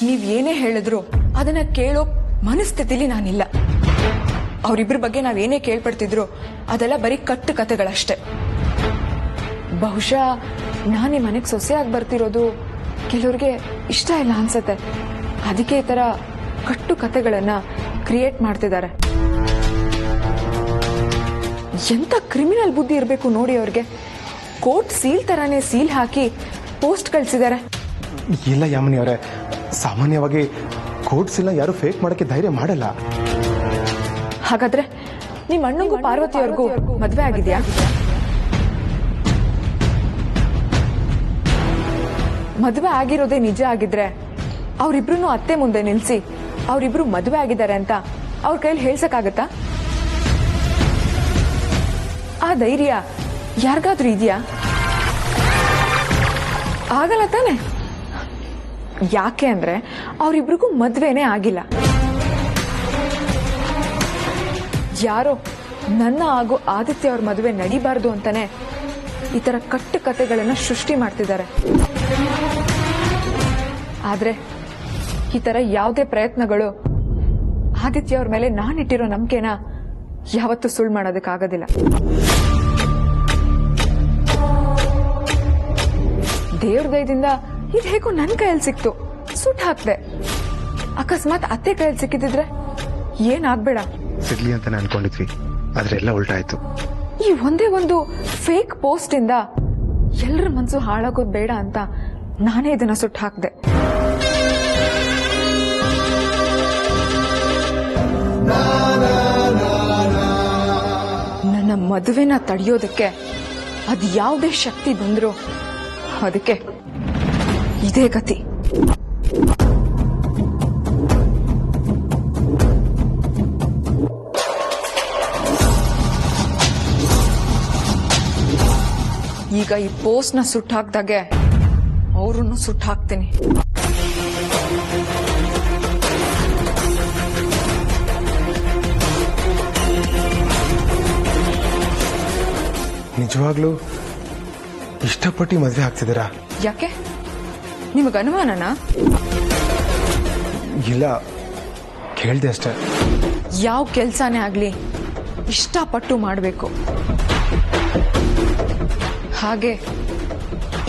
ನೀವ್ ಏನೇ ಹೇಳಿದ್ರು ಅದನ್ನ ಕೇಳೋ ಮನಸ್ಥಿತಿಲಿ ನಾನಿಲ್ಲ. ಅವರಿಬ್ಬರ ಬಗ್ಗೆ ನಾವೇನೇ ಕೇಳ್ಪಡ್ತಿದ್ರು ಅದೆಲ್ಲ ಬರೀ ಕಟ್ಟು ಕತೆಗಳಷ್ಟೇ. ಬಹುಶಃ ನಾನೇ ಮನೆಗೆ ಸೊಸೆಯಾಗಿ ಬರ್ತಿರೋದು ಕೆಲವ್ರಿಗೆ ಇಷ್ಟ ಇಲ್ಲ ಅನ್ಸತ್ತೆ. ಅದಕ್ಕೆ ಈ ತರ ಕಟ್ಟು ಕತೆಗಳನ್ನ ಕ್ರಿಯೇಟ್ ಮಾಡ್ತಿದ್ದಾರೆ. ಎಂತ ಕ್ರಿಮಿನಲ್ ಬುದ್ಧಿ ಇರಬೇಕು ನೋಡಿ ಅವ್ರಿಗೆ. ಕೋರ್ಟ್ ಸೀಲ್ ತರಾನೇ ಸೀಲ್ ಹಾಕಿ ಪೋಸ್ಟ್ ಕಳ್ಸಿದ್ದಾರೆ. ಇಲ್ಲ ಯಾಮಿನಿ ಅವರೇ, ಸಾಮಾನ್ಯವಾಗಿ ಕೋರ್ಟ್ಸ್ ಇಲ್ಲ ಯಾರು ಫೇಕ್ ಮಾಡಕ್ಕೆ ಧೈರ್ಯ ಮಾಡಲ್ಲ. ಹಾಗಾದ್ರೆ ನಿಮ್ ಅಣ್ಣಂಗೂ ಪಾರ್ವತಿಯವ್ರಿಗೂ ಮದ್ವೆ ಆಗಿದ್ಯಾ? ಮದ್ವೆ ಆಗಿರೋದೇ ನಿಜ ಆಗಿದ್ರೆ ಅವ್ರಿಬ್ರು ಅತ್ತೆ ಮುಂದೆ ನಿಲ್ಸಿ ಅವ್ರಿಬ್ರು ಮದ್ವೆ ಆಗಿದ್ದಾರೆ ಅಂತ ಅವ್ರ ಕೈಲಿ ಹೇಳ್ಸಕ್ಕಾಗತ್ತಾ? ಆ ಧೈರ್ಯ ಯಾರಿಗಾದ್ರೂ ಇದೆಯಾ? ಆಗಲ್ಲ ತಾನೆ. ಯಾಕೆ ಅಂದ್ರೆ ಅವರಿಬ್ರಿಗೂ ಮದ್ವೆನೇ ಆಗಿಲ್ಲ. ಯಾರೋ ನನ್ನ ಹಾಗೂ ಆದಿತ್ಯ ಅವ್ರ ಮದುವೆ ನಡಿಬಾರ್ದು ಅಂತಾನೆ ಈ ತರ ಕಟ್ಟು ಕತೆಗಳನ್ನ ಸೃಷ್ಟಿ ಮಾಡ್ತಿದ್ದಾರೆ. ಆದ್ರೆ ಈ ತರ ಯಾವುದೇ ಪ್ರಯತ್ನಗಳು ಆದಿತ್ಯ ಅವ್ರ ಮೇಲೆ ನಾನಿಟ್ಟಿರೋ ನಂಬಿಕೆನ ಯಾವತ್ತೂ ಸುಳ್ಳು ಮಾಡೋದಕ್ಕಾಗೋದಿಲ್ಲ. ದೇವ್ರ ದಯದಿಂದ ಇದು ಹೇಗೋ ನನ್ನ ಕೈಯಲ್ಲಿ ಸಿಕ್ತು, ಸುಟ್ಟು ಹಾಕ್ದೆ. ಅಕಸ್ಮಾತ್ ಅತ್ತೆ ಕೈಯಲ್ಲಿ ಸಿಕ್ಕಿದ್ರೆ ಏನಾಗ್ಬೇಡ ಸಿಗ್ಲಿ ಅಂತ ಅನ್ಕೊಂಡಿದ್ವಿ, ಆದ್ರೆ ಎಲ್ಲ ಉಲ್ಟಾಯ್ತು. ಈ ಒಂದೇ ಒಂದು ಫೇಕ್ ಪೋಸ್ಟ್ ಇಂದ ಎಲ್ಲರ ಮನ್ಸು ಹಾಳಾಗೋದು ಬೇಡ ಅಂತ ನಾನೇ ಇದನ್ನ ಸುಟ್ಟು ಹಾಕ್ದೆ. ನನ್ನ ಮದುವೆನ ತಡೆಯೋದಕ್ಕೆ ಅದ್ ಯಾವುದೇ ಶಕ್ತಿ ಬಂದ್ರು ಅದಕ್ಕೆ ಇದೇ ಗತಿ. ಈಗ ಈ ಪೋಸ್ಟ್ ನ ಸುಟ್ಟು ಹಾಕ್ದಾಗೆ ಅವ್ರನ್ನು ಸುಟ್ಟು ಹಾಕ್ತೀನಿ. ನಿಜವಾಗ್ಲೂ ಇಷ್ಟಪಟ್ಟು ಮದ್ವೆ ಆಗ್ತಿದ್ದೀರಾ? ಯಾಕೆ, ನಿಮಗ ಅನುಮಾನನಾ? ಇಲ್ಲ, ಕೇಳ್ದೆ ಅಷ್ಟೇ. ಯಾವ ಕೆಲ್ಸಾನೇ ಆಗ್ಲಿ ಇಷ್ಟಪಟ್ಟು ಮಾಡಬೇಕು. ಹಾಗೆ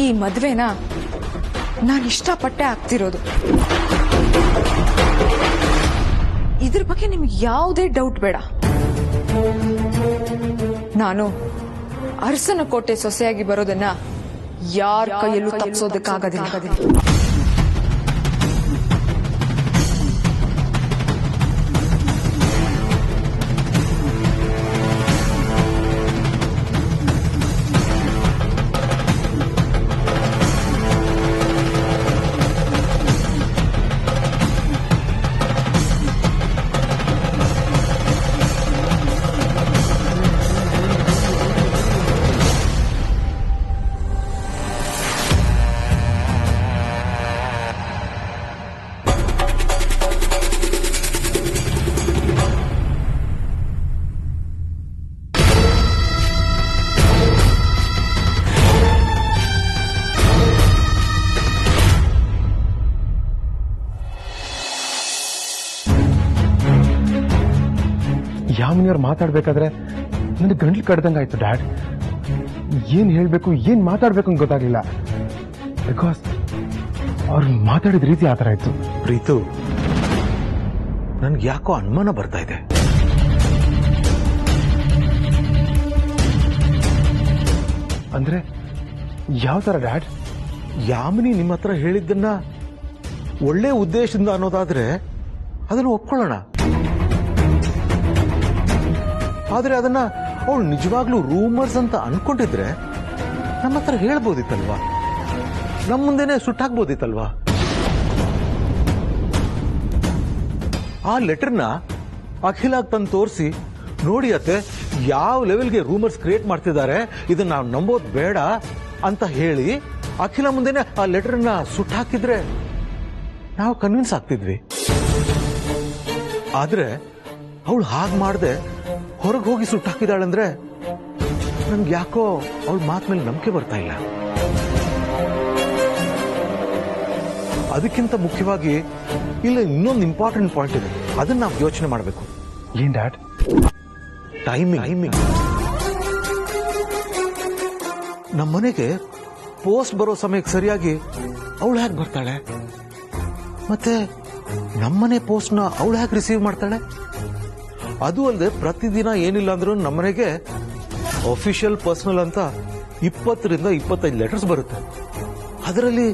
ಈ ಮದ್ವೆನ ನಾನು ಇಷ್ಟಪಟ್ಟೆ ಆಗ್ತಿರೋದು. ಇದ್ರ ಬಗ್ಗೆ ನಿಮ್ಗೆ ಯಾವುದೇ ಡೌಟ್ ಬೇಡ. ನಾನು ಅರಸನ ಕೋಟೆ ಸೊಸೆಯಾಗಿ ಬರೋದನ್ನ ಯಾರ ಕೈಯಲ್ಲೂ ತಪ್ಪಿಸೋದಕ್ಕಾಗೋದಿಲ್ಲ. ಯಾಮಿನಿಯವ್ರು ಮಾತಾಡ್ಬೇಕಾದ್ರೆ ನನಗೆ ಗಂಟ್ಲು ಕಡ್ದಂಗಾಯ್ತು ಡ್ಯಾಡ್. ಏನ್ ಹೇಳ್ಬೇಕು ಏನ್ ಮಾತಾಡ್ಬೇಕು ಅಂತ ಗೊತ್ತಾಗ್ಲಿಲ್ಲ. ಬಿಕಾಸ್ ಅವ್ರು ಮಾತಾಡಿದ ರೀತಿ ಆತರ ಆಯ್ತು. ಪ್ರೀತು, ನನ್ಗೆ ಯಾಕೋ ಅನುಮಾನ ಬರ್ತಾ ಇದೆ. ಅಂದ್ರೆ ಯಾವ ತರ ಡ್ಯಾಡ್? ಯಾಮಿನಿ ನಿಮ್ಮ ಹತ್ರ ಹೇಳಿದ್ದನ್ನ ಒಳ್ಳೆ ಉದ್ದೇಶದಿಂದ ಅನ್ನೋದಾದ್ರೆ ಅದನ್ನು ಒಪ್ಕೊಳ್ಳೋಣ. ಆದ್ರೆ ಅದನ್ನ ಅವಳು ನಿಜವಾಗ್ಲೂ ರೂಮರ್ಸ್ ಅಂತ ಅನ್ಕೊಂಡಿದ್ರೆ ನಮ್ಮ ಹತ್ರ ಹೇಳ್ಬೋದಿತ್ತಲ್ವಾ, ನಮ್ಮ ಮುಂದೆನೆ ಸುಟ್ಟಾಕ್ಬೋದಿತ್ತಲ್ವಾ. ಆ ಲೆಟರ್ನ ಅಖಿಲಾಗ್ ತಂದು ತೋರಿಸಿ, ನೋಡಿ ಅತ್ತೆ ಯಾವ ಲೆವೆಲ್ಗೆ ರೂಮರ್ಸ್ ಕ್ರಿಯೇಟ್ ಮಾಡ್ತಿದ್ದಾರೆ, ಇದನ್ನ ನಾವು ನಂಬೋದ್ ಬೇಡ ಅಂತ ಹೇಳಿ ಅಖಿಲ ಮುಂದೆನೆ ಆ ಲೆಟರ್ನ ಸುಟ್ಟಾಕಿದ್ರೆ ನಾವು ಕನ್ವಿನ್ಸ್ ಆಗ್ತಿದ್ವಿ. ಆದ್ರೆ ಅವಳು ಹಾಗೆ ಮಾಡದೆ ಹೊರಗೆ ಹೋಗಿ ಸುಟ್ಟಾಕಿದಾಳಂದ್ರೆ ನನ್ಗೆ ಯಾಕೋ ಅವಳ ಮಾತ್ ಮೇಲೆ ನಂಬಿಕೆ ಬರ್ತಾ ಇಲ್ಲ. ಅದಕ್ಕಿಂತ ಮುಖ್ಯವಾಗಿ ಇಲ್ಲ ಇನ್ನೊಂದು ಇಂಪಾರ್ಟೆಂಟ್ ಪಾಯಿಂಟ್ ಇದೆ, ಅದನ್ನ ನಾವು ಯೋಚನೆ ಮಾಡಬೇಕು. ಏನ್ ಡ್ಯಾಡ್? ಟೈಮಿಂಗ್. ನಮ್ಮ ಮನೆಗೆ ಪೋಸ್ಟ್ ಬರೋ ಸಮಯಕ್ಕೆ ಸರಿಯಾಗಿ ಅವಳು ಹೇಗೆ ಬರ್ತಾಳೆ, ಮತ್ತೆ ನಮ್ಮನೆ ಪೋಸ್ಟ್ ನ ಅವಳು ಹೇಗೆ ರಿಸೀವ್ ಮಾಡ್ತಾಳೆ? ಅದು ಅಲ್ಲದೆ ಪ್ರತಿದಿನ ಏನಿಲ್ಲ ಅಂದ್ರೂ ನಮ್ಮನೆಗೆ ಅಫಿಷಿಯಲ್ ಪರ್ಸನಲ್ ಅಂತ 20 ರಿಂದ 25 ಲೆಟರ್ಸ್ ಬರುತ್ತೆ. ಅದರಲ್ಲಿ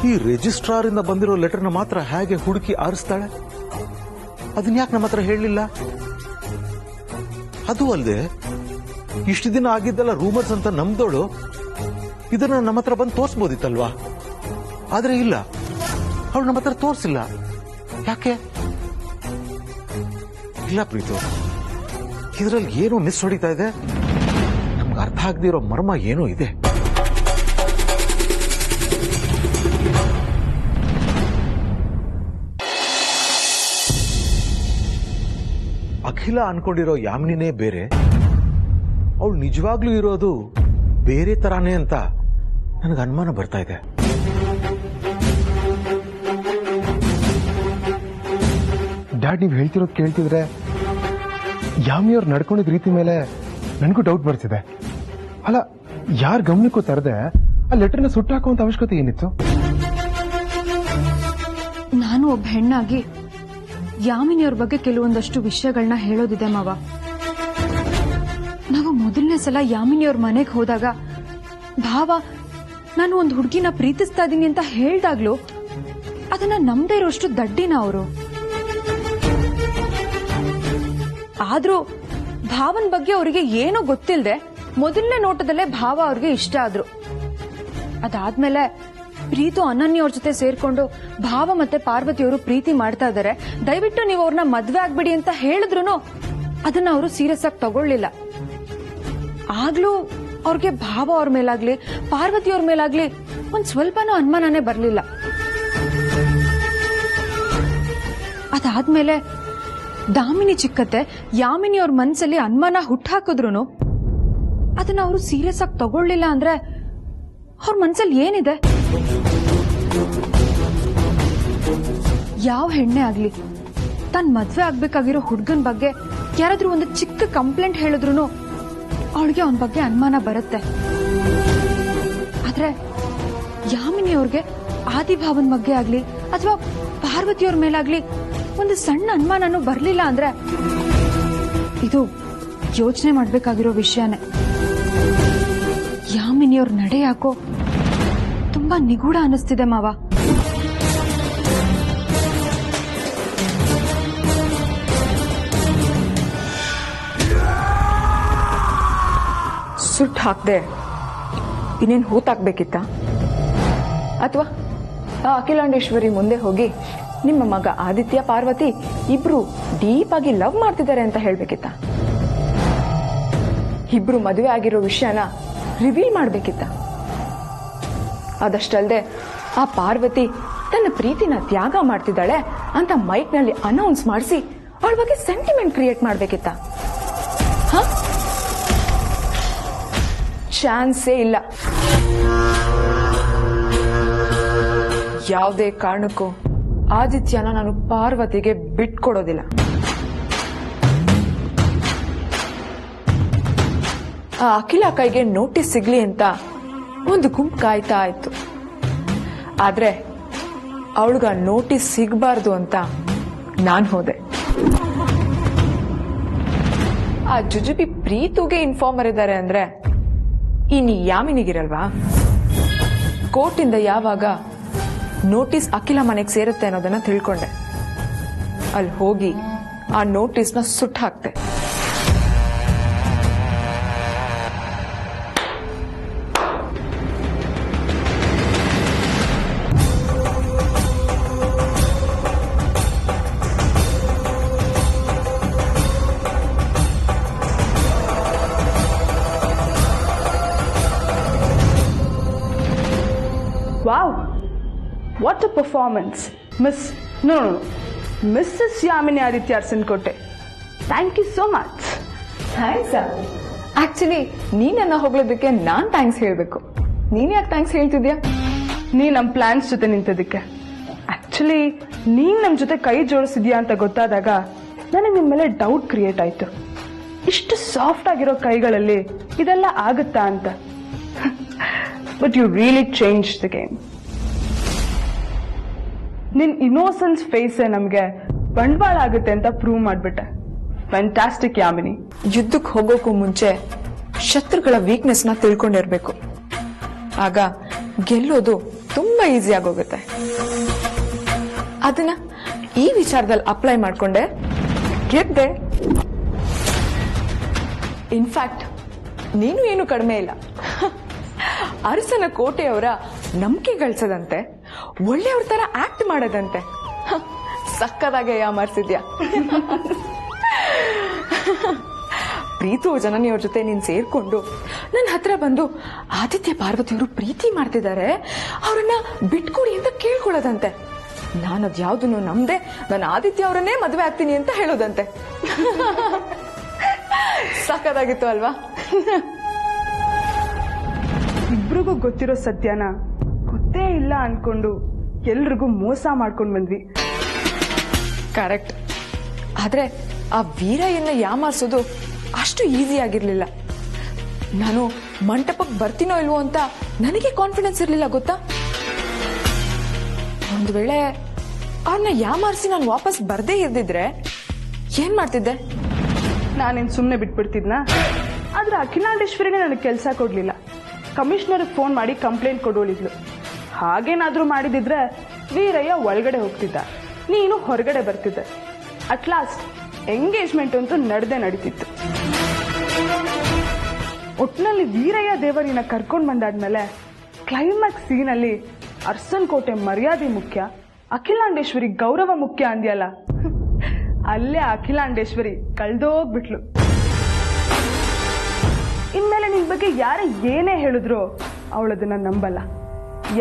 ಈ ರಿಜಿಸ್ಟ್ರಾರ್ ಇಂದ ಬಂದಿರೋ ಲೆಟರ್ನ ಮಾತ್ರ ಹೇಗೆ ಹುಡುಕಿ ಆರಿಸ್ತಾಳೆ? ಅದನ್ನ ಯಾಕೆ ನಮ್ಮ ಹತ್ರ ಹೇಳಲಿಲ್ಲ? ಅದು ಅಲ್ಲದೆ ಇಷ್ಟು ದಿನ ಆಗಿದ್ದೆಲ್ಲ ರೂಮರ್ಸ್ ಅಂತ ನಮ್ದೋಳು ಇದನ್ನ ನಮ್ಮ ಹತ್ರ ಬಂದು ತೋರಿಸಬಹುದಿತ್ತಲ್ವಾ? ಆದ್ರೆ ಇಲ್ಲ, ಅವಳು ನಮ್ಮ ಹತ್ರ ತೋರಿಸಿಲ್ಲ. ಯಾಕೆ? ಇಲ್ಲ ಪ್ರೀತು, ಇದರಲ್ಲಿ ಏನೋ ಮಿಸ್ ಹೊಡಿತಾ ಇದೆ. ನಮ್ಗೆ ಅರ್ಥ ಆಗದಿರೋ ಮರ್ಮ ಏನೋ ಇದೆ. ಅಖಿಲ ಅನ್ಕೊಂಡಿರೋ ಯಾಮಿನಿನೇ ಬೇರೆ, ಅವಳು ನಿಜವಾಗ್ಲೂ ಇರೋದು ಬೇರೆ ತರಾನೇ ಅಂತ ನನಗೆ ಅನುಮಾನ ಬರ್ತಾ ಇದೆ. ಡ್ಯಾಡ್, ನೀವು ಹೇಳ್ತಿರೋದು ಕೇಳ್ತಿದ್ರೆ ಯಾಮಿಯವ್ರು ನಡ್ಕೊಂಡಿದ್ ರೀತಿ ಮೇಲೆ ನನಗೂ ಡೌಟ್ ಬರ್ತಿದೆ. ಅಲ್ಲ, ಯಾರ ಗಮನಕ್ಕೂ ತರದೆ ಆ ಲೆಟರ್ನ ಸುಟ್ಟಾಕುವಂತ ಅವಶ್ಯಕತೆ ಏನಿತ್ತು? ನಾನು ಒಬ್ಬ ಹೆಣ್ಣಾಗಿ ಯಾಮಿನಿಯವ್ರ ಬಗ್ಗೆ ಕೆಲವೊಂದಷ್ಟು ವಿಷಯಗಳನ್ನ ಹೇಳೋದಿದೆ ಮಾವ. ನಾವು ಮೊದಲನೇ ಸಲ ಯಾಮಿನಿಯವ್ರ ಮನೆಗೆ ಹೋದಾಗ ಭಾವ ನಾನು ಒಂದು ಹುಡುಗಿನ ಪ್ರೀತಿಸ್ತಾ ಇದೀನಿ ಅಂತ ಹೇಳ್ದಾಗ್ಲೂ ಅದನ್ನ ನಂಬದೇ ಇರೋಷ್ಟು ದಡ್ಡಿನ ಅವರು. ಆದ್ರೂ ಭಾವನ್ ಬಗ್ಗೆ ಅವರಿಗೆ ಏನೂ ಗೊತ್ತಿಲ್ಲದೆ ಮೊದಲನೇ ನೋಟದಲ್ಲೇ ಭಾವ ಅವ್ರಿಗೆ ಇಷ್ಟ ಆದ್ರು. ಅದಾದ್ಮೇಲೆ ಪ್ರೀತು ಅನನ್ಯ ಅವ್ರ ಜೊತೆ ಸೇರ್ಕೊಂಡು ಭಾವ ಮತ್ತೆ ಪಾರ್ವತಿಯವರು ಪ್ರೀತಿ ಮಾಡ್ತಾ ಇದಾರೆ, ದಯವಿಟ್ಟು ನೀವು ಅವ್ರನ್ನ ಮದ್ವೆ ಆಗ್ಬಿಡಿ ಅಂತ ಹೇಳಿದ್ರು ಅದನ್ನ ಅವರು ಸೀರಿಯಸ್ ಆಗಿ ತಗೊಳ್ಳಿಲ್ಲ. ಆಗ್ಲೂ ಅವ್ರಿಗೆ ಭಾವ ಅವ್ರ ಮೇಲಾಗ್ಲಿ ಪಾರ್ವತಿಯವ್ರ ಮೇಲಾಗ್ಲಿ ಒಂದ್ ಸ್ವಲ್ಪನೂ ಅನುಮಾನನೇ ಬರ್ಲಿಲ್ಲ. ಅದಾದ್ಮೇಲೆ ದಾಮಿನಿ ಚಿಕ್ಕತ್ತೆ ಯಾಮಿನಿ ಅವ್ರ ಮನ್ಸಲ್ಲಿ ಅನುಮಾನ ಹುಟ್ಟಾಕಿದ್ರು ಅದನ್ನ ಅವರು ಸೀರಿಯಸ್ ಆಗಿ ತಗೊಳ್ಳಿಲ್ಲ ಅಂದ್ರೆ ಅವ್ರ ಮನ್ಸಲ್ಲಿ ಏನಿದೆ? ಯಾವ ಹೆಣ್ಣೆ ಆಗ್ಲಿ ತನ್ ಮದ್ವೆ ಆಗ್ಬೇಕಾಗಿರೋ ಹುಡ್ಗನ್ ಬಗ್ಗೆ ಯಾರಾದ್ರೂ ಒಂದು ಚಿಕ್ಕ ಕಂಪ್ಲೇಂಟ್ ಹೇಳಿದ್ರು ಅವಳಿಗೆ ಅವನ ಬಗ್ಗೆ ಅನುಮಾನ ಬರುತ್ತೆ. ಆದ್ರೆ ಯಾಮಿನಿ ಅವ್ರಿಗೆ ಆದಿಭಾವನ್ ಬಗ್ಗೆ ಆಗ್ಲಿ ಅಥವಾ ಪಾರ್ವತಿಯವ್ರ ಮೇಲಾಗ್ಲಿ ಒಂದು ಸಣ್ಣ ಅನುಮಾನನೂ ಬರ್ಲಿಲ್ಲ ಅಂದ್ರೆ ಇದು ಯೋಚನೆ ಮಾಡ್ಬೇಕಾಗಿರೋ ವಿಷಯನೇ. ಯಾಮಿನಿಯವ್ರ ನಡೆ ಯಾಕೋ ತುಂಬಾ ನಿಗೂಢ ಅನಿಸ್ತಿದೆ ಮಾವ. ಸುಟ್ಟು ಹಾಕ್ದೆ ಇನ್ನೇನು ಹೂತಾಕ್ಬೇಕಿತ್ತ? ಅಥವಾ ಆ ಅಖಿಲಾಂಡೇಶ್ವರಿ ಮುಂದೆ ಹೋಗಿ ನಿಮ್ಮ ಮಗ ಆದಿತ್ಯ ಪಾರ್ವತಿ ಇಬ್ರು ಡೀಪ್ ಆಗಿ ಲವ್ ಮಾಡ್ತಿದ್ದಾರೆ ಅಂತ ಹೇಳ್ಬೇಕಿತ್ತ? ಇಬ್ರು ಮದುವೆ ಆಗಿರೋ ವಿಷಯನ ರಿವೀಲ್ ಮಾಡ್ಬೇಕಿತ್ತ? ಅದಷ್ಟಲ್ದೆ ಆ ಪಾರ್ವತಿ ತನ್ನ ಪ್ರೀತಿನ ತ್ಯಾಗ ಮಾಡ್ತಿದ್ದಾಳೆ ಅಂತ ಮೈಕ್ ನಲ್ಲಿ ಅನೌನ್ಸ್ ಮಾಡಿಸಿ ಅವಳ ಬಗ್ಗೆ ಸೆಂಟಿಮೆಂಟ್ ಕ್ರಿಯೇಟ್ ಮಾಡ್ಬೇಕಿತ್ತ? ಚಾನ್ಸೇ ಇಲ್ಲ. ಯಾವುದೇ ಕಾರಣಕ್ಕೂ ಆದಿತ್ಯನ ನಾನು ಪಾರ್ವತಿಗೆ ಬಿಟ್ಕೊಡೋದಿಲ್ಲ. ಆ ಅಖಿಲ ಕೈಗೆ ನೋಟಿಸ್ ಸಿಗ್ಲಿ ಅಂತ ಒಂದು ಗುಂಪು ಕಾಯ್ತಾ ಇತ್ತು. ಆದ್ರೆ ಅವಳಿಗ ನೋಟಿಸ್ ಸಿಗಬಾರ್ದು ಅಂತ ನಾನು ಹೋದೆ. ಆ ಜುಜುಬಿ ಪ್ರೀತುಗೆ ಇನ್ಫಾರ್ಮರ್ ಇದ್ದಾರೆ ಅಂದ್ರೆ ಇನ್ನು ಯಾಮಿನಿಗಿರಲ್ವಾ? ಕೋರ್ಟಿಂದ ಯಾವಾಗ ನೋಟಿಸ್ ಅಖಿಲ ಮನೆಗೆ ಸೇರುತ್ತೆ ಅನ್ನೋದನ್ನ ತಿಳ್ಕೊಂಡೆ. ಅಲ್ಲಿ ಹೋಗಿ ಆ ನೋಟಿಸ್ನ ಸುಟ್ಟು ಹಾಕ್ತೆ. Wow, what a performance, Miss. No, Mrs. Yamini Aditya Arsinkote. Thank you so much. Thanks. Actually ನೀನನ್ನ ಹೊಗಳೋದಕ್ಕೆ ನಾನ್ ಥ್ಯಾಂಕ್ಸ್ ಹೇಳ್ಬೇಕು. ನೀನ್ ಯಾಕೆ ಥ್ಯಾಂಕ್ಸ್ ಹೇಳ್ತಿದ್ಯಾ? ನೀ ನಮ್ಮ ಪ್ಲಾನ್ಸ್ ಜೊತೆ ನಿಂತದಕ್ಕೆ. ಆಕ್ಚುಲಿ ನೀನ್ ನಮ್ ಜೊತೆ ಕೈ ಜೋಡಿಸಿದ್ಯಾ ಅಂತ ಗೊತ್ತಾದಾಗ ನನಗೆ ನಿಮ್ ಮೇಲೆ ಡೌಟ್ ಕ್ರಿಯೇಟ್ ಆಯ್ತು. ಇಷ್ಟು ಸಾಫ್ಟ್ ಆಗಿರೋ ಕೈಗಳಲ್ಲಿ ಇದೆಲ್ಲ ಆಗುತ್ತಾ ಅಂತ. But you really change the game. ನಿನ್ ಇನ್ನೋಸೆನ್ಸ್ ಫೇಸ್ ನಮ್ಗೆ ಬಂಡವಾಳ ಆಗುತ್ತೆ ಅಂತ ಪ್ರೂವ್ ಮಾಡ್ಬಿಟ್ಟೆ. ಫ್ಯಾಂಟಾಸ್ಟಿಕ್ ಯಾಮಿನಿ. ಯುದ್ಧಕ್ಕೆ ಹೋಗೋಕ್ಕೂ ಮುಂಚೆ ಶತ್ರುಗಳ ವೀಕ್ನೆಸ್ ನ ತಿಳ್ಕೊಂಡಿರ್ಬೇಕು. ಆಗ ಗೆಲ್ಲೋದು ತುಂಬಾ ಈಸಿ ಆಗೋಗುತ್ತೆ. ಅದನ್ನ ಈ ವಿಚಾರದಲ್ಲಿ ಅಪ್ಲೈ ಮಾಡ್ಕೊಂಡೆ, ಗೆದ್ದೆ. ಇನ್ಫ್ಯಾಕ್ಟ್ ನೀನು ಏನು ಕಡಿಮೆ ಇಲ್ಲ. ಅರಸನ ಕೋಟೆಯವರ ನಂಬಿಕೆ ಗಳಿಸದಂತೆ, ಒಳ್ಳೆಯವ್ರ ತರ ಆಕ್ಟ್ ಮಾಡೋದಂತೆ. ಸಕ್ಕದಾಗೆ ಯಾಮಾರ್ಸಿದ್ಯಾ. ಪ್ರೀತು ಜನನಿಯವ್ರ ಜೊತೆ ನೀನ್ ಸೇರ್ಕೊಂಡು ನನ್ನ ಹತ್ರ ಬಂದು ಆದಿತ್ಯ ಪಾರ್ವತಿಯವರು ಪ್ರೀತಿ ಮಾಡ್ತಿದ್ದಾರೆ, ಅವ್ರನ್ನ ಬಿಟ್ಕೊಡಿ ಅಂತ ಕೇಳ್ಕೊಳ್ಳೋದಂತೆ. ನಾನದ್ ಯಾವ್ದನ್ನು ನಮ್ದೆ, ನಾನು ಆದಿತ್ಯ ಅವರನ್ನೇ ಮದುವೆ ಆಗ್ತೀನಿ ಅಂತ ಹೇಳೋದಂತೆ. ಸಕ್ಕದಾಗಿತ್ತು ಅಲ್ವಾ? ಇಬ್ರಿಗೂ ಗೊತ್ತಿರೋ ಸತ್ಯನ ಗೊತ್ತೇ ಇಲ್ಲ ಅನ್ಕೊಂಡು ಎಲ್ರಿಗೂ ಮೋಸ ಮಾಡ್ಕೊಂಡ್ ಬಂದ್ವಿ. ಕರೆಕ್ಟ್. ಆದ್ರೆ ಆ ವೀರಯ್ಯನ ಯಾಮಾರ್ಸೋದು ಅಷ್ಟು ಈಸಿ ಆಗಿರ್ಲಿಲ್ಲ. ನಾನು ಮಂಟಪಕ್ಕೆ ಬರ್ತೀನೋ ಇಲ್ವೋ ಅಂತ ನನಗೆ ಕಾನ್ಫಿಡೆನ್ಸ್ ಇರ್ಲಿಲ್ಲ, ಗೊತ್ತಾ? ಒಂದ್ ವೇಳೆ ಅವ್ರನ್ನ ಯಾಮಾರಿಸಿ ನಾನು ವಾಪಸ್ ಬರ್ದೇ ಇರ್ದಿದ್ರೆ ಏನ್ ಮಾಡ್ತಿದ್ದೆ? ನಾನೇನ್ ಸುಮ್ನೆ ಬಿಟ್ಬಿಡ್ತಿದ್ನಾ? ಆದ್ರೆ ಅಖಿಲಾಂಡೇಶ್ವರಿನೇ ನನಗೆ ಕೆಲಸ ಕೊಡ್ಲಿಲ್ಲ. ಕಮಿಷನರ್ ಫೋನ್ ಮಾಡಿ ಕಂಪ್ಲೇಂಟ್ ಕೊಡೋಳಿದ್ಲು. ಹಾಗೇನಾದ್ರೂ ಮಾಡಿದಿದ್ರೆ ವೀರಯ್ಯ ಒಳಗಡೆ ಹೋಗ್ತಿದ್ದ, ನೀನು ಹೊರಗಡೆ ಬರ್ತಿದ್ದೆ. ಅಟ್ ಲಾಸ್ಟ್ ಎಂಗೇಜ್ಮೆಂಟ್ ಅಂತೂ ನಡೆದೇ ನಡೀತಿತ್ತು. ಒಟ್ನಲ್ಲಿ ವೀರಯ್ಯ ದೇವರಿನ ಕರ್ಕೊಂಡ್ ಬಂದಾದ್ಮೇಲೆ ಕ್ಲೈಮ್ಯಾಕ್ಸ್ ಸೀನಲ್ಲಿ ಅರ್ಸನ್ ಕೋಟೆ ಮರ್ಯಾದೆ ಮುಖ್ಯ, ಅಖಿಲಾಂಡೇಶ್ವರಿ ಗೌರವ ಮುಖ್ಯ ಅಂದ್ಯಲ್ಲ, ಅಲ್ಲೇ ಅಖಿಲಾಂಡೇಶ್ವರಿ ಕಳ್ದೋಗ್ಬಿಟ್ಲು. ಇನ್ಮೇಲೆ ನಿನ್ ಬಗ್ಗೆ ಯಾರೇ ಏನೇ ಹೇಳಿದ್ರು ಅವಳದನ್ನ ನಂಬಲ್ಲ.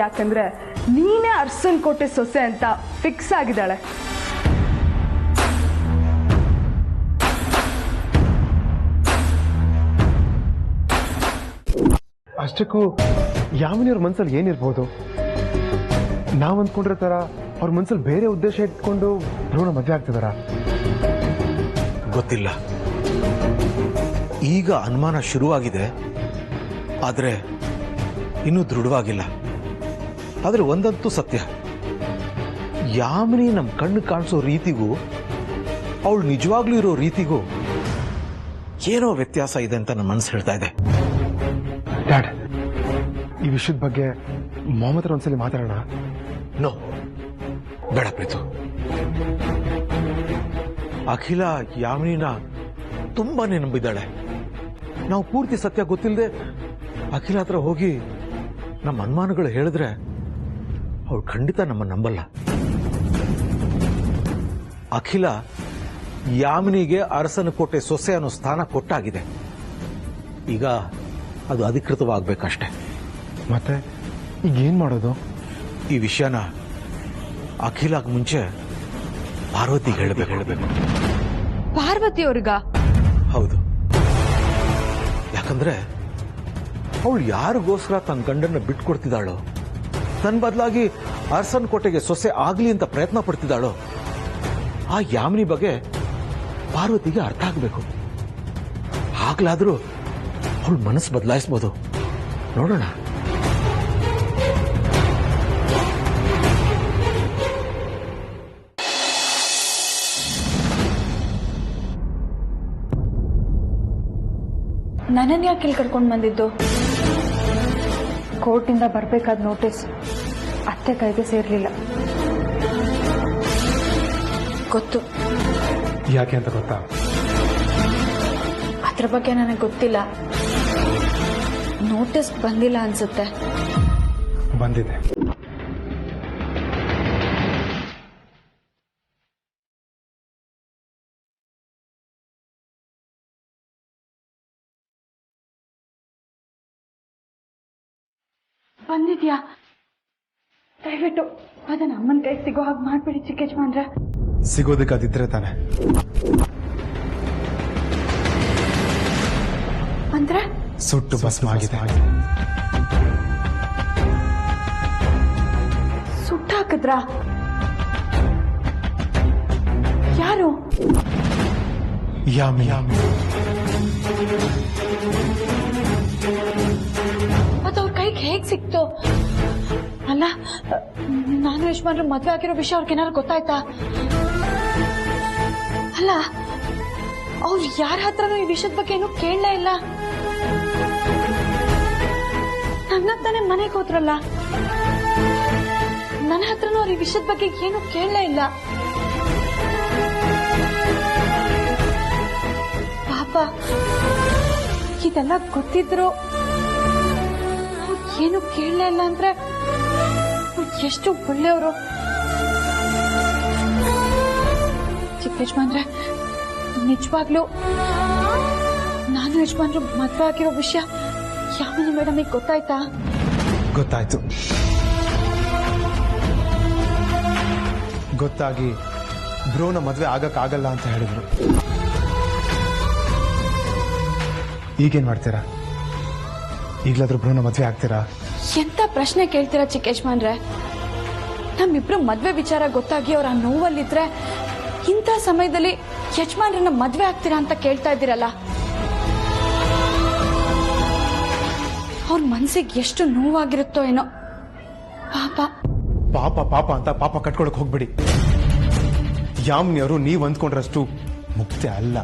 ಯಾಕಂದ್ರೆ ನೀನೇ ಅರ್ಸನ್ ಕೋಟೆ ಸೊಸೆ ಅಂತ ಫಿಕ್ಸ್ ಆಗಿದ್ದಾಳೆ. ಅಷ್ಟಕ್ಕೂ ಯಾಮಿನಿಯವ್ರ ಮನ್ಸಲ್ಲಿ ಏನಿರ್ಬೋದು? ನಾವ್ ಅಂದ್ಕೊಂಡಿರೋ ತರ ಅವ್ರ ಮನ್ಸಲ್ಲಿ ಬೇರೆ ಉದ್ದೇಶ ಇಟ್ಕೊಂಡು ಧ್ರುವನ ಮದುವೆ ಆಗ್ತಿದಾರ? ಗೊತ್ತಿಲ್ಲ. ಈಗ ಅನುಮಾನ ಶುರುವಾಗಿದೆ, ಆದ್ರೆ ಇನ್ನೂ ದೃಢವಾಗಿಲ್ಲ. ಆದ್ರೆ ಒಂದಂತೂ ಸತ್ಯ, ಯಾಮಿನಿ ನಮ್ ಕಣ್ಣು ಕಾಣಿಸೋ ರೀತಿಗೂ ಅವಳು ನಿಜವಾಗ್ಲೂ ಇರೋ ರೀತಿಗೂ ಏನೋ ವ್ಯತ್ಯಾಸ ಇದೆ ಅಂತ ನನ್ನ ಮನಸ್ಸು ಹೇಳ್ತಾ ಇದೆ. ಡ್ಯಾಡ್, ಈ ವಿಷಯದ ಬಗ್ಗೆ ಮೊಹಮ್ಮದ್ ಒಂದ್ಸಲಿ ಮಾತಾಡೋಣ. ನೋ, ಬೇಡ ಪ್ರೀತು. ಅಖಿಲ ಯಾಮಿನಿನ ತುಂಬಾನೇ ನಂಬಿದ್ದಾಳೆ. ನಾವು ಪೂರ್ತಿ ಸತ್ಯ ಗೊತ್ತಿಲ್ಲದೆ ಅಖಿಲ ಹತ್ರ ಹೋಗಿ ನಮ್ಮ ಅನುಮಾನಗಳು ಹೇಳಿದ್ರೆ ಅವಳು ಖಂಡಿತ ನಮ್ಮ ನಂಬಲ್ಲ. ಅಖಿಲ ಯಾಮಿನಿಗೆ ಅರಸನ ಕೋಟೆ ಸೊಸೆ ಅನ್ನೋ ಸ್ಥಾನ ಕೊಟ್ಟಾಗಿದೆ. ಈಗ ಅದು ಅಧಿಕೃತವಾಗಬೇಕಷ್ಟೆ. ಮತ್ತೆ ಈಗ ಏನ್ ಮಾಡೋದು? ಈ ವಿಷಯನ ಅಖಿಲಾಗ್ ಮುಂಚೆ ಪಾರ್ವತಿಗೆ ಹೇಳಬೇಕು. ಪಾರ್ವತಿ ಅವ್ರಿಗ? ಹೌದು. ಯಾಕಂದ್ರೆ ಅವಳು ಯಾರಿಗೋಸ್ಕರ ತನ್ನ ಗಂಡನ್ನ ಬಿಟ್ಕೊಡ್ತಿದ್ದಾಳೋ, ತನ್ನ ಬದಲಾಗಿ ಅರಸನ್ ಕೋಟೆಗೆ ಸೊಸೆ ಆಗ್ಲಿ ಅಂತ ಪ್ರಯತ್ನ ಪಡ್ತಿದ್ದಾಳೋ, ಆ ಯಾಮಿನಿ ಬಗ್ಗೆ ಪಾರ್ವತಿಗೆ ಅರ್ಥ ಆಗ್ಬೇಕು. ಆಗ್ಲಾದ್ರೂ ಅವಳು ಮನಸ್ಸು ಬದಲಾಯಿಸ್ಬೋದು. ನೋಡೋಣ. ನನ್ನನ್ನು ಯಾಕೆ ಇಲ್ಲಿ ಕರ್ಕೊಂಡು ಬಂದಿದ್ದು? ಕೋರ್ಟಿಂದ ಬರ್ಬೇಕಾದ ನೋಟಿಸ್ ಅತ್ತೆ ಕೈಗೆ ಸೇರ್ಲಿಲ್ಲ. ಗೊತ್ತು. ಯಾಕೆ ಅಂತ ಗೊತ್ತಾ? ಅದ್ರ ಬಗ್ಗೆ ನನಗೆ ಗೊತ್ತಿಲ್ಲ. ನೋಟಿಸ್ ಬಂದಿಲ್ಲ ಅನ್ಸುತ್ತೆ. ಬಂದಿದೆ. ಬಂದಿದ್ಯಾ? ದಯವಿಟ್ಟು ಅದನ್ನ ಅಮ್ಮನ ಕೈ ಸಿಗೋ ಹಾಗೆ ಮಾಡ್ಬಿಡಿ ಚಿಕ್ಕಜ್ಮಾನ್ರೆ. ಸಿಗೋದಕ್ಕೆ ಅದಿದ್ರೆ ತಾನೆ. ಅಂದ್ರೆ ಸುಟ್ಟು ಭಸ್ಮ ಆಗಿದೆ. ಸುಟ್ಟಾಕಿದ್ರಾ? ಯಾರು? ಯಾಮಿ. ಮತ್ತವ್ರ ಕೈಗೆ ಹೇಗ್ ಸಿಕ್ತು? ಅಲ್ಲ, ನಾನು ಯಜಮಾನ್ರು ಮದ್ವೆ ಆಗಿರೋ ವಿಷಯ ಅವ್ರಿಗೇನಾರು ಗೊತ್ತಾಯ್ತಾ? ಅಲ್ಲ, ಅವ್ರು ಯಾರ ಹತ್ರನೂ ಈ ವಿಷಯದ ಬಗ್ಗೆ ಏನೂ ಕೇಳಲೇ ಇಲ್ಲ. ನನ್ನ ತಾನೇ ಮನೆಗೆ ಹೋದ್ರಲ್ಲ, ನನ್ನ ಹತ್ರನೂ ಅವ್ರ ಈ ವಿಷಯದ ಬಗ್ಗೆ ಏನು ಕೇಳಲೇ ಇಲ್ಲ. ಪಾಪ, ಇದೆಲ್ಲ ಗೊತ್ತಿದ್ರು ಏನು ಕೇಳಲೇ ಇಲ್ಲ ಅಂದ್ರೆ ಎಷ್ಟು ಒಳ್ಳೆಯವರು. ಚಿಕ್ಕ ಯಜಮಾನ್ರೆ, ನಿಜವಾಗ್ಲೂ ನಾನು ಯಜಮಾನ್ರು ಮದ್ವೆ ಆಗಿರೋ ವಿಷಯ ಯಾಮಿನಿ ಮೇಡಮಿಗೆ ಗೊತ್ತಾಯ್ತಾ? ಗೊತ್ತಾಯ್ತು. ಗೊತ್ತಾಗಿ ಬ್ರೋನ ಮದ್ವೆ ಆಗಕ್ಕಾಗಲ್ಲ ಅಂತ ಹೇಳಿದ್ರು. ಈಗೇನ್ ಮಾಡ್ತೀರಾ? ಈಗ್ಲಾದ್ರೂ ಬ್ರೋನ ಮದ್ವೆ ಆಗ್ತೀರಾ? ಎಂತ ಪ್ರಶ್ನೆ ಕೇಳ್ತೀರಾ ಚಿಕ್ಕ ಯಜಮಾನ್ರೆ? ನಮ್ಮಿಬ್ರು ಮದ್ವೆ ವಿಚಾರ ಗೊತ್ತಾಗಿ ಅವ್ರ ಆ ನೋವಲ್ಲಿದ್ರೆ ಇಂಥ ಸಮಯದಲ್ಲಿ ಯಜಮಾನ್ರನ್ನ ಮದ್ವೆ ಆಗ್ತೀರಾ ಅಂತ ಕೇಳ್ತಾ ಇದ್ದೀರಲ್ಲ, ಅವ್ರ ಮನ್ಸಿಗೆ ಎಷ್ಟು ನೋವಾಗಿರುತ್ತೋ ಏನೋ. ಪಾಪ ಪಾಪ ಪಾಪ ಅಂತ ಪಾಪ ಕಟ್ಕೊಳಕ್ ಹೋಗ್ಬಿಡಿ. ಯಾಮ್ನಿಯವರು ನೀವ್ ಅಂದ್ಕೊಂಡ್ರಷ್ಟು ಮುಕ್ತೆ ಅಲ್ಲ.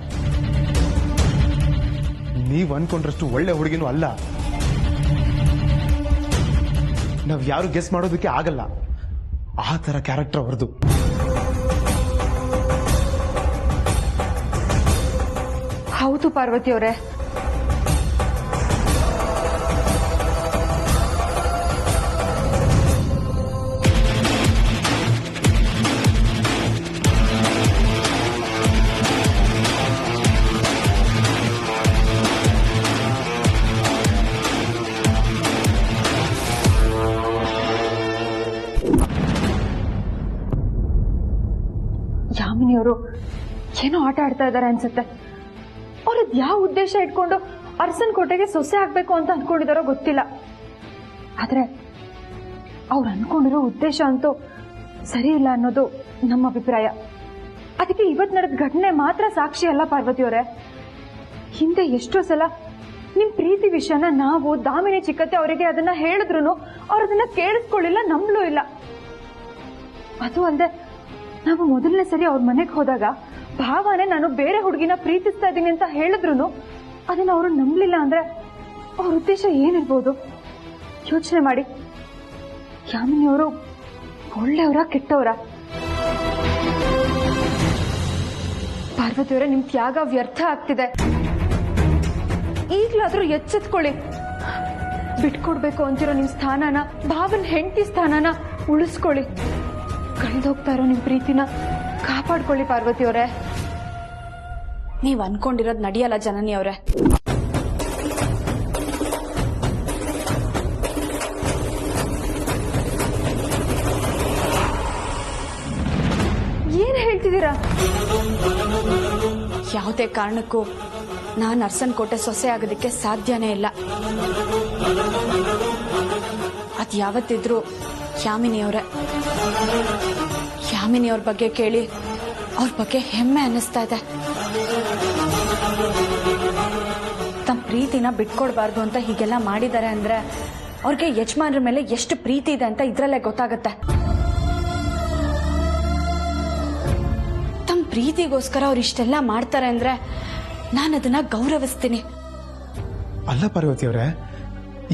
ನೀವ್ ಅಂದ್ಕೊಂಡ್ರಷ್ಟು ಒಳ್ಳೆ ಹುಡುಗಿನೂ ಅಲ್ಲ. ನಾವ್ ಯಾರು ಗೆಸ್ ಮಾಡೋದಕ್ಕೆ ಆಗಲ್ಲ. ಆ ತರ ಕ್ಯಾರೆಕ್ಟರ್ ಅವ್ರದ್ದು. ಹೌದು ಪಾರ್ವತಿ ಅವರೇ, ಯಾಮಿನಿಯವರು ಏನೋ ಆಟ ಆಡ್ತಾ ಇದ್ದಾರೆ ಅನ್ಸುತ್ತೆ. ಅವ್ರದ್ ಯಾವ ಉದ್ದೇಶ ಇಟ್ಕೊಂಡು ಅರಸನ್ ಕೋಟೆಗೆ ಸೊಸೆ ಆಗ್ಬೇಕು ಅಂತ ಅನ್ಕೊಂಡಿದಾರೋ ಗೊತ್ತಿಲ್ಲ. ಆದ್ರೆ ಅವ್ರು ಅನ್ಕೊಂಡಿರೋ ಉದ್ದೇಶ ಅಂತೂ ಸರಿ ಇಲ್ಲ ಅನ್ನೋದು ನಮ್ಮ ಅಭಿಪ್ರಾಯ. ಅದಕ್ಕೆ ಇವತ್ ನಡೆದ ಘಟನೆ ಮಾತ್ರ ಸಾಕ್ಷಿ ಅಲ್ಲ ಪಾರ್ವತಿಯವರೇ. ಹಿಂದೆ ಎಷ್ಟೋ ಸಲ ನಿಮ್ ಪ್ರೀತಿ ವಿಷಯನ ನಾವು ದಾಮಿನಿ ಚಿಕ್ಕತ್ತೆ ಅವರಿಗೆ ಅದನ್ನ ಹೇಳಿದ್ರು ಅವ್ರು ಅದನ್ನ ಕೇಳಿಸ್ಕೊಳ್ಳಿಲ್ಲ, ನಂಬಲೂ ಇಲ್ಲ. ಅದು ಅಲ್ಲದೆ ನಾವು ಮೊದಲನೇ ಸರಿ ಅವ್ರ ಮನೆಗೆ ಹೋದಾಗ ಭಾವನೆ ನಾನು ಬೇರೆ ಹುಡುಗಿನ ಪ್ರೀತಿಸ್ತಾ ಇದ್ದೀನಿ ಅಂತ ಹೇಳಿದ್ರು ಅದನ್ನ ಅವರು ನಂಬಲಿಲ್ಲ ಅಂದ್ರೆ ಅವ್ರ ಉದ್ದೇಶ ಏನಿರ್ಬೋದು? ಯೋಚನೆ ಮಾಡಿ. ಯಾಮಿನಿಯವರು ಒಳ್ಳೆಯವರ ಕೆಟ್ಟವರ? ಪಾರ್ವತಿಯವರೇ, ನಿಮ್ ತ್ಯಾಗ ವ್ಯರ್ಥ ಆಗ್ತಿದೆ. ಈಗ್ಲಾದ್ರೂ ಎಚ್ಚೆತ್ಕೊಳ್ಳಿ. ಬಿಟ್ಕೊಡ್ಬೇಕು ಅಂತಿರೋ ನಿಮ್ ಸ್ಥಾನನ, ಭಾವನ್ ಹೆಂಡತಿ ಸ್ಥಾನನ ಉಳಿಸ್ಕೊಳ್ಳಿ. ಕಳೆದೋಗ್ತಾ ಇರೋ ನಿಮ್ ಪ್ರೀತಿನ ಕಾಪಾಡ್ಕೊಳ್ಳಿ ಪಾರ್ವತಿಯವರೇ. ನೀವ್ ಅನ್ಕೊಂಡಿರೋದ್ ನಡೆಯಲ್ಲ ಜನನಿ ಅವ್ರೆ. ಏನ್ ಹೇಳ್ತಿದ್ದೀರಾ? ಯಾವುದೇ ಕಾರಣಕ್ಕೂ ನಾನ್ ಅರಸನ್ ಕೋಟೆ ಸೊಸೆ ಆಗೋದಕ್ಕೆ ಸಾಧ್ಯನೇ ಇಲ್ಲ. ಅದ್ ಯಾವತ್ತಿದ್ರು ಯಾಮಿನಿಯವ್ರೆ. ಯಾಮಿನಿಯವ್ರ ಬಗ್ಗೆ ಕೇಳಿ ಅವ್ರ ಬಗ್ಗೆ ಹೆಮ್ಮೆ ಅನ್ನಿಸ್ತಾ ಇದೆ. ತಮ್ಮ ಪ್ರೀತಿನ ಬಿಟ್ಕೊಡ್ಬಾರ್ದು ಅಂತ ಹೀಗೆಲ್ಲ ಮಾಡಿದ್ದಾರೆ ಅಂದ್ರೆ ಅವ್ರಿಗೆ ಯಜಮಾನ್ರ ಮೇಲೆ ಎಷ್ಟು ಪ್ರೀತಿ ಇದೆ ಅಂತ ಇದ್ರಲ್ಲೇ ಗೊತ್ತಾಗತ್ತೆ. ತಮ್ಮ ಪ್ರೀತಿಗೋಸ್ಕರ ಅವ್ರು ಇಷ್ಟೆಲ್ಲ ಮಾಡ್ತಾರೆ ಅಂದ್ರೆ ನಾನು ಅದನ್ನ ಗೌರವಿಸ್ತೀನಿ. ಅಲ್ಲ ಪಾರ್ವತಿಯವರೇ,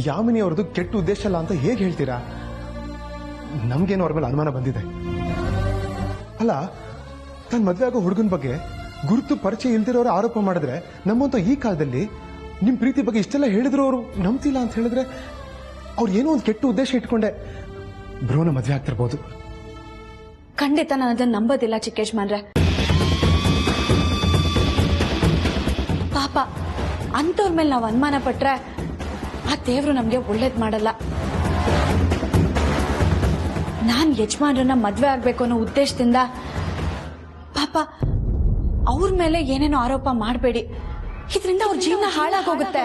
ಯಾಮಿನಿ ಅವ್ರದ್ದು ಕೆಟ್ಟ ಉದ್ದೇಶ ಅಲ್ಲ ಅಂತ ಹೇಗೆ ಹೇಳ್ತೀರಾ? ನಮ್ಗೇನು ಅವ್ರ ಮೇಲೆ ಅನುಮಾನ ಬಂದಿದೆ. ಅಲ್ಲ, ತನ್ನ ಮದ್ವೆ ಆಗೋ ಹುಡುಗನ ಬಗ್ಗೆ ಗುರುತು ಪರಿಚಯ ಇಲ್ದಿರೋರು ಆರೋಪ ಮಾಡಿದ್ರೆ ನಮ್ಮಂತ ಈ ಕಾಲದಲ್ಲಿ ನಿಮ್ ಪ್ರೀತಿ ಬಗ್ಗೆ ಇಷ್ಟೆಲ್ಲ ಹೇಳಿದ್ರು ಅವರು ನಂಬ್ತಿಲ್ಲ ಅಂತ ಹೇಳಿದ್ರೆ ಅವ್ರು ಏನೋ ಒಂದು ಕೆಟ್ಟ ಉದ್ದೇಶ ಇಟ್ಕೊಂಡೆ ಬ್ರೋನ ಮದ್ವೆ ಆಗ್ತಿರ್ಬೋದು. ಖಂಡಿತ ನಾನು ಅದನ್ನ ನಂಬೋದಿಲ್ಲ ಚಿಕ್ಕೇಶ್ಮಾನ್ರೆ. ಪಾಪ ಅಂತವ್ರ ಮೇಲೆ ನಾವು ಅನುಮಾನ ಪಟ್ರೆ ಆ ದೇವ್ರು ನಮ್ಗೆ ಒಳ್ಳೇದ್ ಮಾಡಲ್ಲ. ನಾನ್ ಯಜಮಾನ್ರನ್ನ ಮದ್ವೆ ಆಗ್ಬೇಕು ಅನ್ನೋ ಉದ್ದೇಶದಿಂದ ಪಾಪ ಅವ್ರ ಮೇಲೆ ಏನೇನೋ ಆರೋಪ ಮಾಡಬೇಡಿ. ಇದರಿಂದ ಅವ್ರ ಜೀವನ ಹಾಳಾಗೋಗುತ್ತೆ.